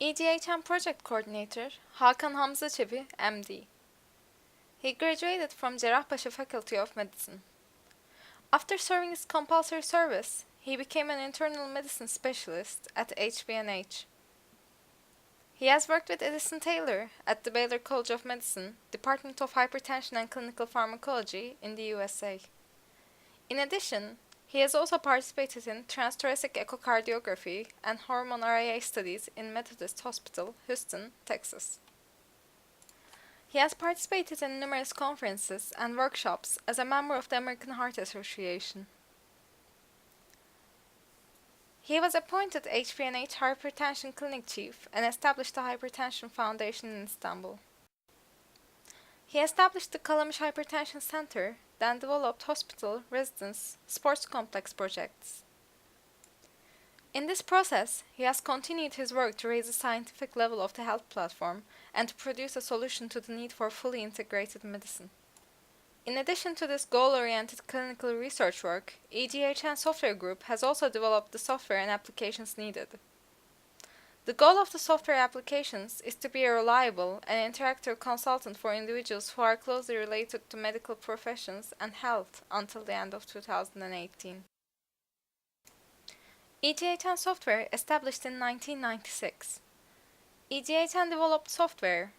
Ghn Project Coordinator Hakan Hamza Çebi, MD. He graduated from Cerrahpaşa Faculty of Medicine. After serving his compulsory service, he became an internal medicine specialist at HBNH. He has worked with Edison Taylor at the Baylor College of Medicine, Department of Hypertension and Clinical Pharmacology in the USA. In addition, he has also participated in transthoracic echocardiography and hormone RAA studies in Methodist Hospital, Houston, Texas. He has participated in numerous conferences and workshops as a member of the American Heart Association. He was appointed HBNH Hypertension Clinic Chief and established the Hypertension Foundation in Istanbul. He established the Kalamış Hypertension Center, then developed hospital, residence, sports complex projects. In this process, he has continued his work to raise the scientific level of the health platform and to produce a solution to the need for fully integrated medicine. In addition to this goal-oriented clinical research work, EGHN Software Group has also developed the software and applications needed. The goal of the software applications is to be a reliable and interactive consultant for individuals who are closely related to medical professions and health until the end of 2018. EGHN Software established in 1996. EGHN developed software,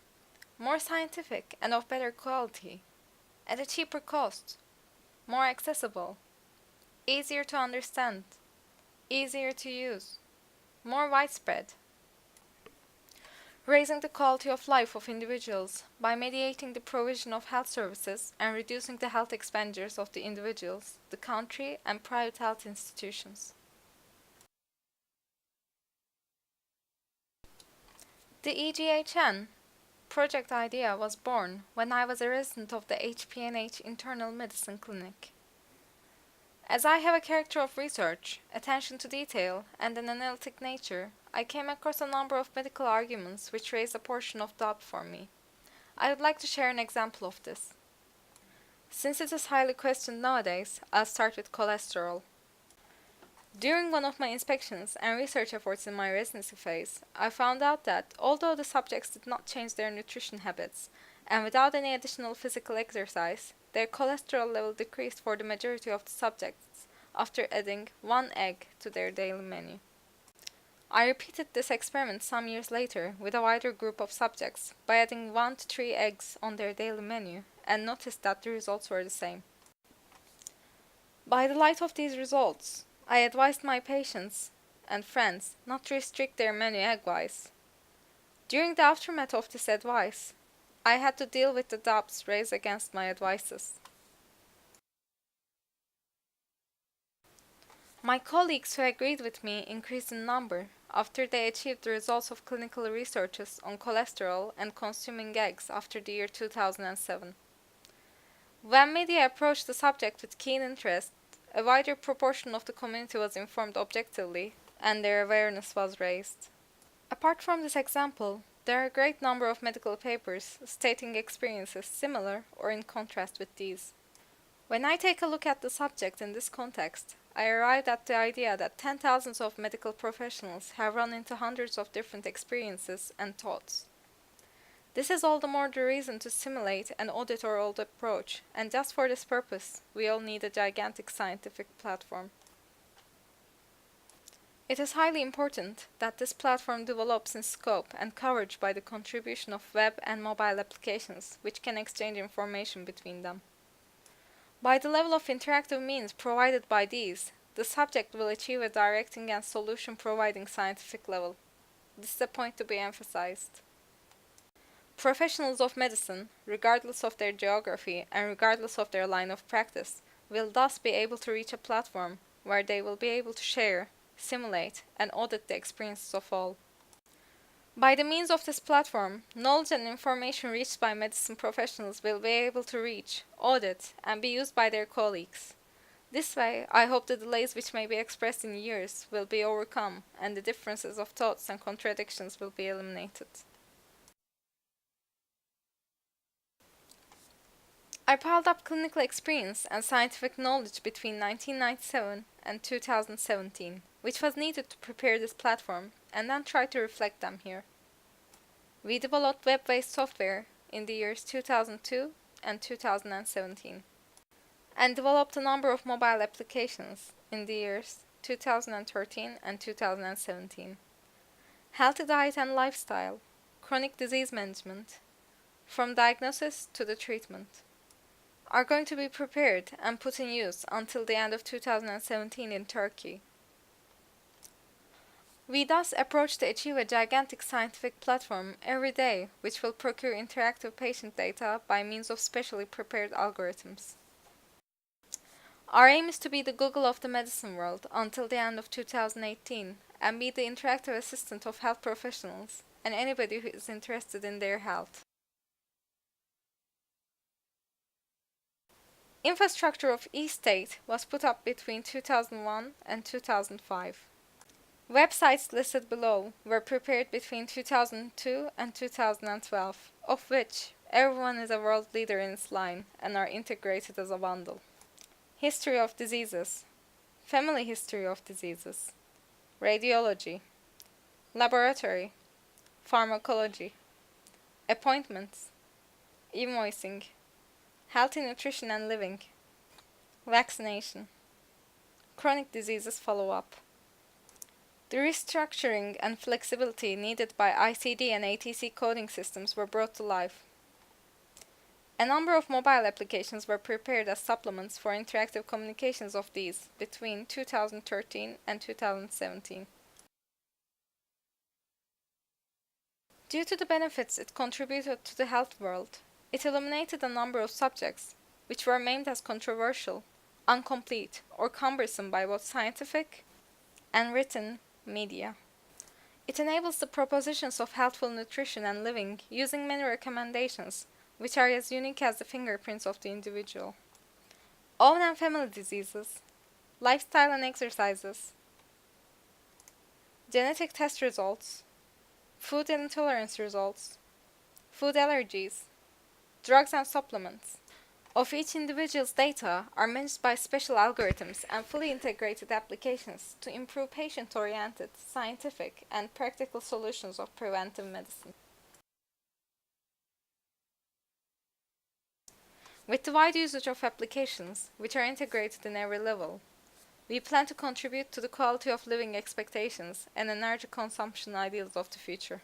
more scientific and of better quality, at a cheaper cost, more accessible, easier to understand, easier to use, more widespread, raising the quality of life of individuals by mediating the provision of health services and reducing the health expenditures of the individuals, the country, and private health institutions. The EGHN project idea was born when I was a resident of the HPNH Internal Medicine Clinic. As I have a character of research, attention to detail, and an analytic nature, I came across a number of medical arguments which raised a portion of doubt for me. I would like to share an example of this. Since it is highly questioned nowadays, I'll start with cholesterol. During one of my inspections and research efforts in my residency phase, I found out that although the subjects did not change their nutrition habits, and without any additional physical exercise, their cholesterol level decreased for the majority of the subjects after adding 1 egg to their daily menu. I repeated this experiment some years later with a wider group of subjects by adding 1 to 3 eggs on their daily menu and noticed that the results were the same. By the light of these results, I advised my patients and friends not to restrict their menu egg-wise. During the aftermath of this advice, I had to deal with the doubts raised against my advices. My colleagues who agreed with me increased in number after they achieved the results of clinical researches on cholesterol and consuming eggs after the year 2007. When media approached the subject with keen interest, a wider proportion of the community was informed objectively, and their awareness was raised. Apart from this example, there are a great number of medical papers stating experiences similar or in contrast with these. When I take a look at the subject in this context, I arrived at the idea that 10,000s of medical professionals have run into hundreds of different experiences and thoughts. This is all the more the reason to simulate an audit or old approach, and just for this purpose, we all need a gigantic scientific platform. It is highly important that this platform develops in scope and coverage by the contribution of web and mobile applications, which can exchange information between them. By the level of interactive means provided by these, the subject will achieve a directing and solution-providing scientific level. This is a point to be emphasized. Professionals of medicine, regardless of their geography and regardless of their line of practice, will thus be able to reach a platform where they will be able to share, simulate, and audit the experiences of all. By the means of this platform, knowledge and information reached by medicine professionals will be able to reach, audit, and be used by their colleagues. This way, I hope the delays which may be expressed in years will be overcome and the differences of thoughts and contradictions will be eliminated. I piled up clinical experience and scientific knowledge between 1997 and 2017, which was needed to prepare this platform, and then tried to reflect them here. We developed web-based software in the years 2002 and 2017, and developed a number of mobile applications in the years 2013 and 2017. Healthy diet and lifestyle, chronic disease management, from diagnosis to the treatment, are going to be prepared and put in use until the end of 2017 in Turkey. We thus approach to achieve a gigantic scientific platform every day which will procure interactive patient data by means of specially prepared algorithms. Our aim is to be the Google of the medicine world until the end of 2018 and be the interactive assistant of health professionals and anybody who is interested in their health. Infrastructure of e-state was put up between 2001 and 2005. Websites listed below were prepared between 2002 and 2012, of which everyone is a world leader in its line and are integrated as a bundle. History of diseases, family history of diseases, radiology, laboratory, pharmacology, appointments, invoicing, healthy nutrition and living, vaccination, chronic diseases follow-up. The restructuring and flexibility needed by ICD and ATC coding systems were brought to life. A number of mobile applications were prepared as supplements for interactive communications of these between 2013 and 2017. Due to the benefits it contributed to the health world, it eliminated a number of subjects which were named as controversial, incomplete, or cumbersome by both scientific and written media. It enables the propositions of healthful nutrition and living using many recommendations which are as unique as the fingerprints of the individual. Own and family diseases, lifestyle and exercises, genetic test results, food intolerance results, food allergies, drugs and supplements of each individual's data are managed by special algorithms and fully integrated applications to improve patient-oriented, scientific, and practical solutions of preventive medicine. With the wide usage of applications, which are integrated in every level, we plan to contribute to the quality of living expectations and energy consumption ideals of the future.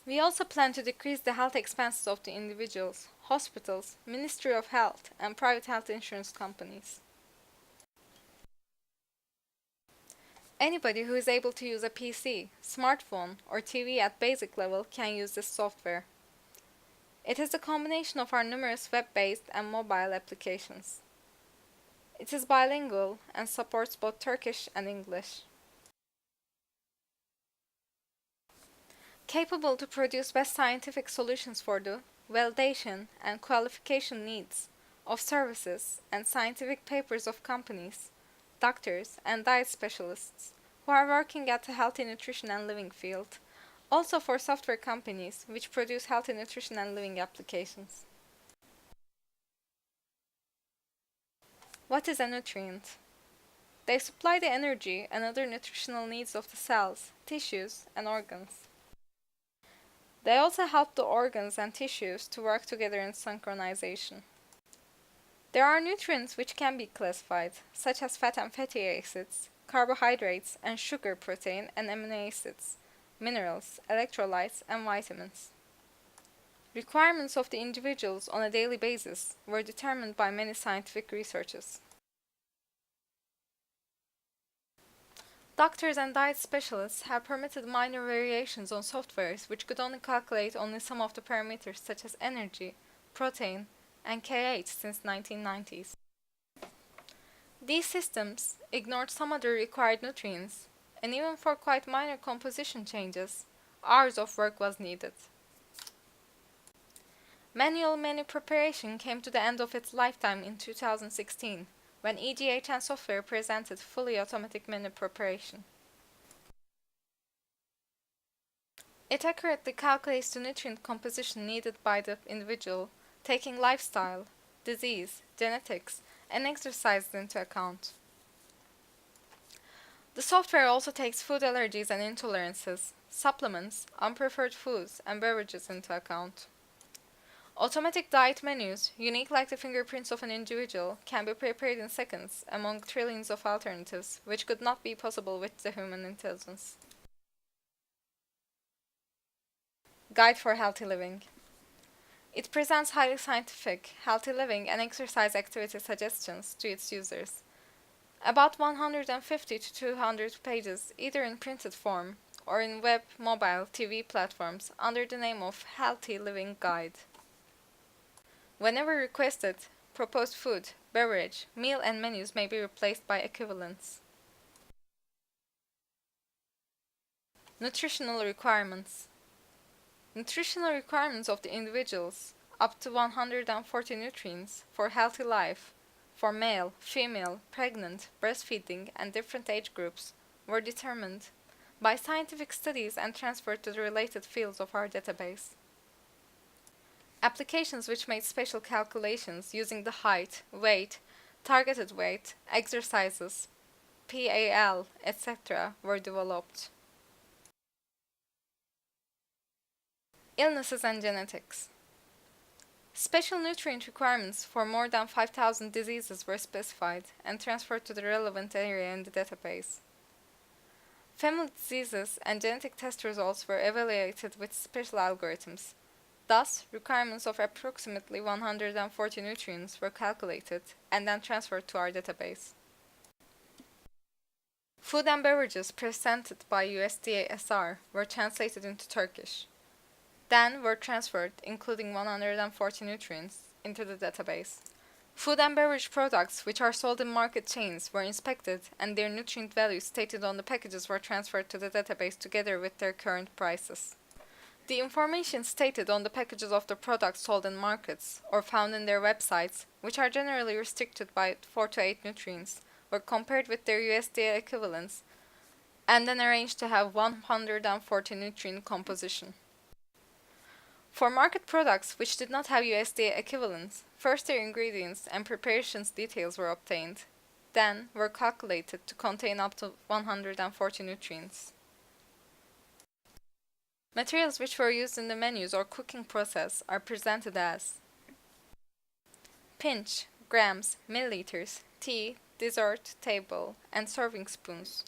We also plan to decrease the health expenses of the individuals, hospitals, Ministry of Health, and private health insurance companies. Anybody who is able to use a PC, smartphone, or TV at basic level can use this software. It is a combination of our numerous web-based and mobile applications. It is bilingual and supports both Turkish and English. Capable to produce best scientific solutions for the validation and qualification needs of services and scientific papers of companies, doctors, and diet specialists who are working at the healthy nutrition and living field, also for software companies which produce healthy nutrition and living applications. What is a nutrient? They supply the energy and other nutritional needs of the cells, tissues, and organs. They also help the organs and tissues to work together in synchronization. There are nutrients which can be classified, such as fat and fatty acids, carbohydrates and sugar, protein and amino acids, minerals, electrolytes, and vitamins. Requirements of the individuals on a daily basis were determined by many scientific researches. Doctors and diet specialists have permitted minor variations on softwares which could only calculate only some of the parameters such as energy, protein, and K8 since 1990s. These systems ignored some other required nutrients, and even for quite minor composition changes, hours of work was needed. Manual menu preparation came to the end of its lifetime in 2016, when Ghn software presented fully automatic menu preparation. It accurately calculates the nutrient composition needed by the individual, taking lifestyle, disease, genetics, and exercise into account. The software also takes food allergies and intolerances, supplements, unpreferred foods, and beverages into account. Automatic diet menus, unique like the fingerprints of an individual, can be prepared in seconds among trillions of alternatives, which could not be possible with the human intelligence. Guide for Healthy Living. It presents highly scientific, healthy living and exercise activity suggestions to its users. About 150 to 200 pages, either in printed form or in web, mobile, TV platforms, under the name of Healthy Living Guide. Whenever requested, proposed food, beverage, meal and menus may be replaced by equivalents. Nutritional requirements. Nutritional requirements of the individuals, up to 140 nutrients for healthy life, for male, female, pregnant, breastfeeding, and different age groups, were determined by scientific studies and transferred to the related fields of our database. Applications which made special calculations using the height, weight, targeted weight, exercises, PAL, etc. were developed. Illnesses and genetics. Special nutrient requirements for more than 5,000 diseases were specified and transferred to the relevant area in the database. Family diseases and genetic test results were evaluated with special algorithms. Thus, requirements of approximately 140 nutrients were calculated and then transferred to our database. Food and beverages presented by USDA-SR were translated into Turkish. Then were transferred, including 140 nutrients, into the database. Food and beverage products which are sold in market chains were inspected and their nutrient values stated on the packages were transferred to the database together with their current prices. The information stated on the packages of the products sold in markets or found in their websites, which are generally restricted by 4 to 8 nutrients, were compared with their USDA equivalents and then arranged to have 140 nutrient composition. For market products which did not have USDA equivalents, first their ingredients and preparations details were obtained, then were calculated to contain up to 140 nutrients. Materials which were used in the menus or cooking process are presented as pinch, grams, milliliters, tea, dessert, table, and serving spoons,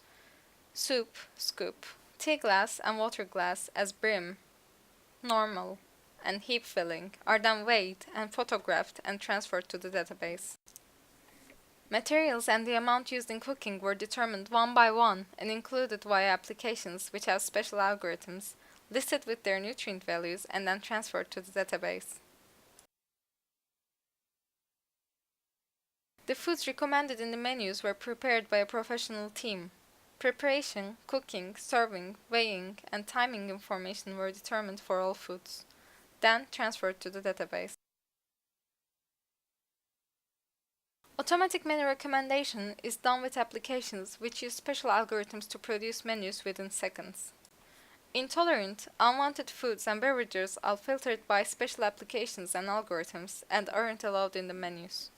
soup, scoop, tea glass and water glass as brim, normal, and heap filling are then weighed and photographed and transferred to the database. Materials and the amount used in cooking were determined one by one and included via applications which have special algorithms, listed with their nutrient values and then transferred to the database. The foods recommended in the menus were prepared by a professional team. Preparation, cooking, serving, weighing, and timing information were determined for all foods, then transferred to the database. Automatic menu recommendation is done with applications which use special algorithms to produce menus within seconds. Intolerant, unwanted foods and beverages are filtered by special applications and algorithms and aren't allowed in the menus.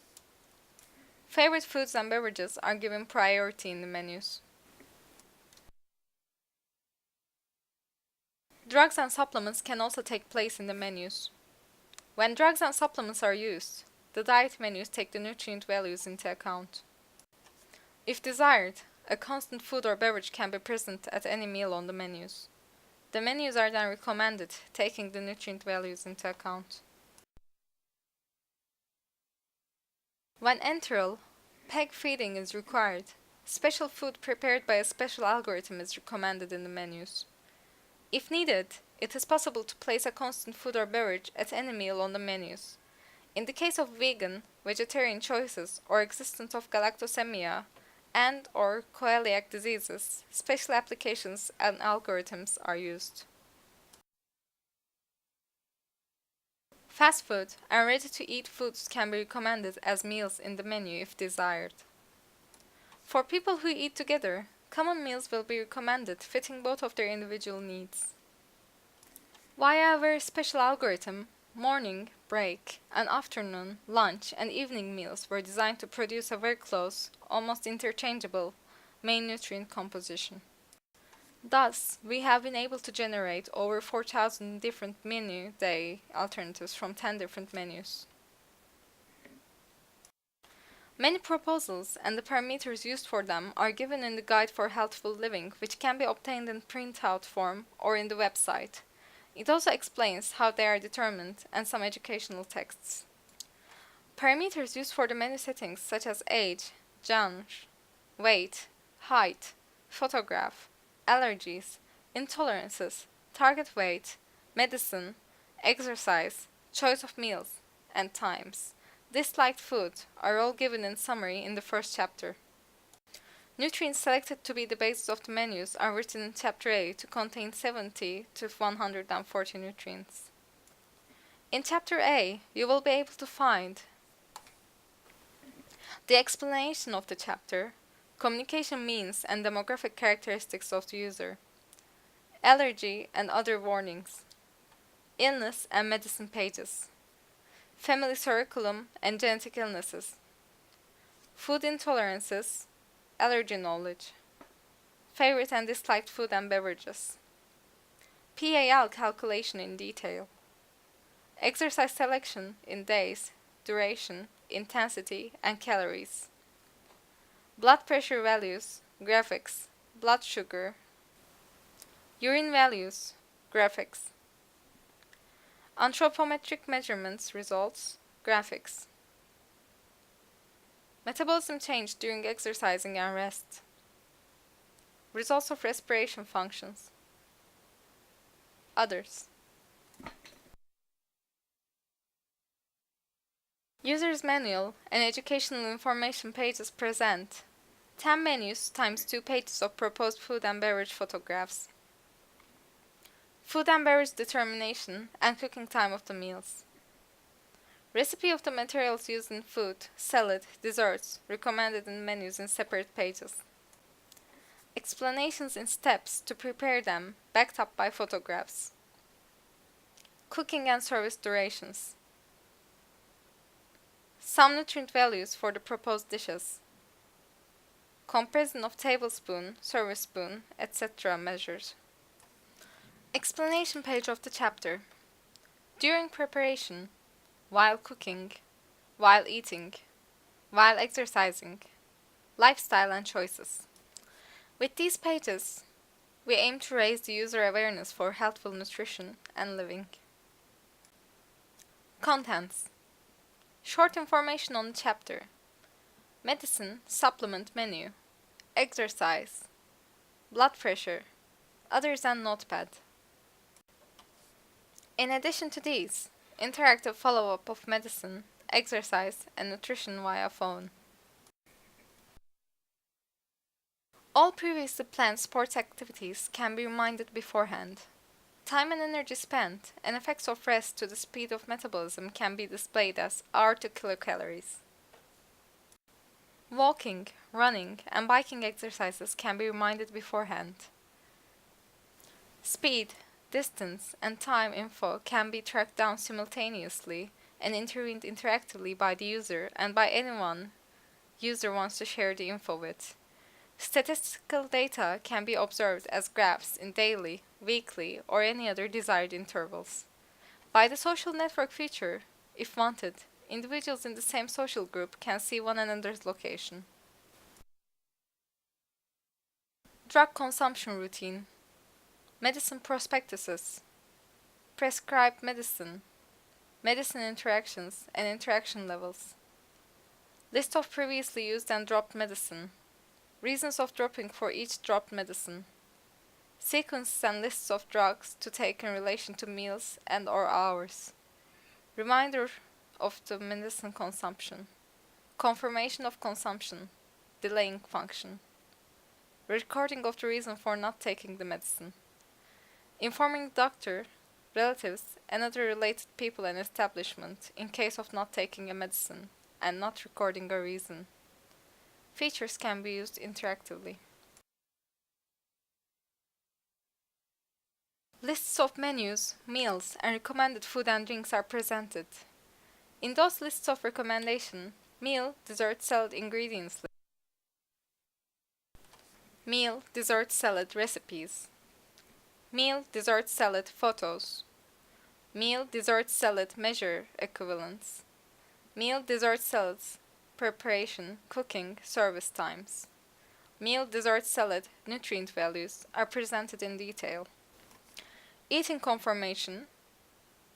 Favorite foods and beverages are given priority in the menus. Drugs and supplements can also take place in the menus. When drugs and supplements are used, the diet menus take the nutrient values into account. If desired, a constant food or beverage can be present at any meal on the menus. The menus are then recommended, taking the nutrient values into account. When enteral, peg feeding is required, special food prepared by a special algorithm is recommended in the menus. If needed, it is possible to place a constant food or beverage at any meal on the menus. In the case of vegan, vegetarian choices, or existence of galactosemia and/or coeliac diseases, special applications and algorithms are used. Fast food and ready-to-eat foods can be recommended as meals in the menu if desired. For people who eat together, common meals will be recommended fitting both of their individual needs. Via a very special algorithm, morning, break, and afternoon, lunch, and evening meals were designed to produce a very close, almost interchangeable, main nutrient composition. Thus, we have been able to generate over 4,000 different menu day alternatives from 10 different menus. Many proposals and the parameters used for them are given in the Guide for Healthful Living, which can be obtained in printout form or in the website. It also explains how they are determined and some educational texts. Parameters used for the menu settings such as age, genre, weight, height, photograph, allergies, intolerances, target weight, medicine, exercise, choice of meals, and times. Disliked food are all given in summary in the first chapter. Nutrients selected to be the basis of the menus are written in Chapter A to contain 70 to 140 nutrients. In Chapter A, you will be able to find the explanation of the chapter, communication means and demographic characteristics of the user, allergy and other warnings, illness and medicine pages, family curriculum and genetic illnesses, food intolerances, allergy knowledge, favorite and disliked food and beverages, PAL calculation in detail, exercise selection in days, duration, intensity, and calories, blood pressure values, graphics, blood sugar, urine values, graphics, anthropometric measurements results, graphics, metabolism change during exercising and rest, results of respiration functions, others. User's manual and educational information pages present 10 menus times 2 pages of proposed food and beverage photographs, food and beverage determination and cooking time of the meals, recipe of the materials used in food, salad, desserts, recommended in menus in separate pages, explanations in steps to prepare them, backed up by photographs, cooking and service durations, some nutrient values for the proposed dishes, comparison of tablespoon, service spoon, etc. measures. Explanation page of the chapter. During preparation, while cooking, while eating, while exercising, lifestyle and choices. With these pages, we aim to raise the user awareness for healthful nutrition and living. Contents. Short information on the chapter. Medicine supplement menu. Exercise. Blood pressure. Others and notepad. In addition to these, interactive follow-up of medicine, exercise, and nutrition via phone. All previously planned sports activities can be reminded beforehand. Time and energy spent and effects of rest to the speed of metabolism can be displayed as hour to kilocalories. Walking, running, and biking exercises can be reminded beforehand. Speed, distance, and time info can be tracked down simultaneously and intervened interactively by the user and by anyone user wants to share the info with. Statistical data can be observed as graphs in daily, weekly, or any other desired intervals. By the social network feature, if wanted, individuals in the same social group can see one another's location. Drug consumption routine, medicine prospectuses, prescribed medicine, medicine interactions and interaction levels, list of previously used and dropped medicine, reasons of dropping for each dropped medicine, sequences and lists of drugs to take in relation to meals and/or hours, reminder of the medicine consumption, confirmation of consumption, delaying function, recording of the reason for not taking the medicine, informing the doctor, relatives, and other related people and establishment in case of not taking a medicine and not recording a reason. Features can be used interactively. Lists of menus, meals, and recommended food and drinks are presented. In those lists of recommendation, meal, dessert, salad ingredients list. Meal, dessert, salad recipes. Meal, dessert, salad photos. Meal, dessert, salad measure equivalents. Meal, dessert, salads preparation, cooking, service times. Meal, dessert, salad nutrient values are presented in detail. Eating confirmation,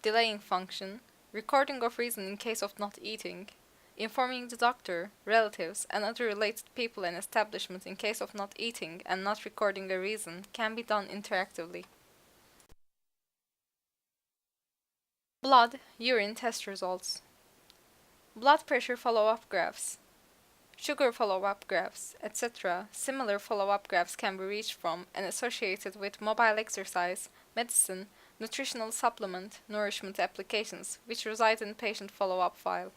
delaying function, recording of reason in case of not eating, informing the doctor, relatives, and other related people and establishment in case of not eating and not recording a reason can be done interactively. Blood, urine test results. Blood pressure follow-up graphs. Sugar follow-up graphs, etc. Similar follow-up graphs can be reached from and associated with mobile exercise, medicine, nutritional supplement, nourishment applications, which reside in patient follow-up file.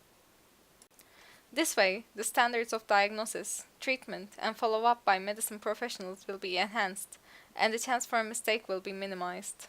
This way, the standards of diagnosis, treatment, and follow-up by medicine professionals will be enhanced, and the chance for a mistake will be minimized.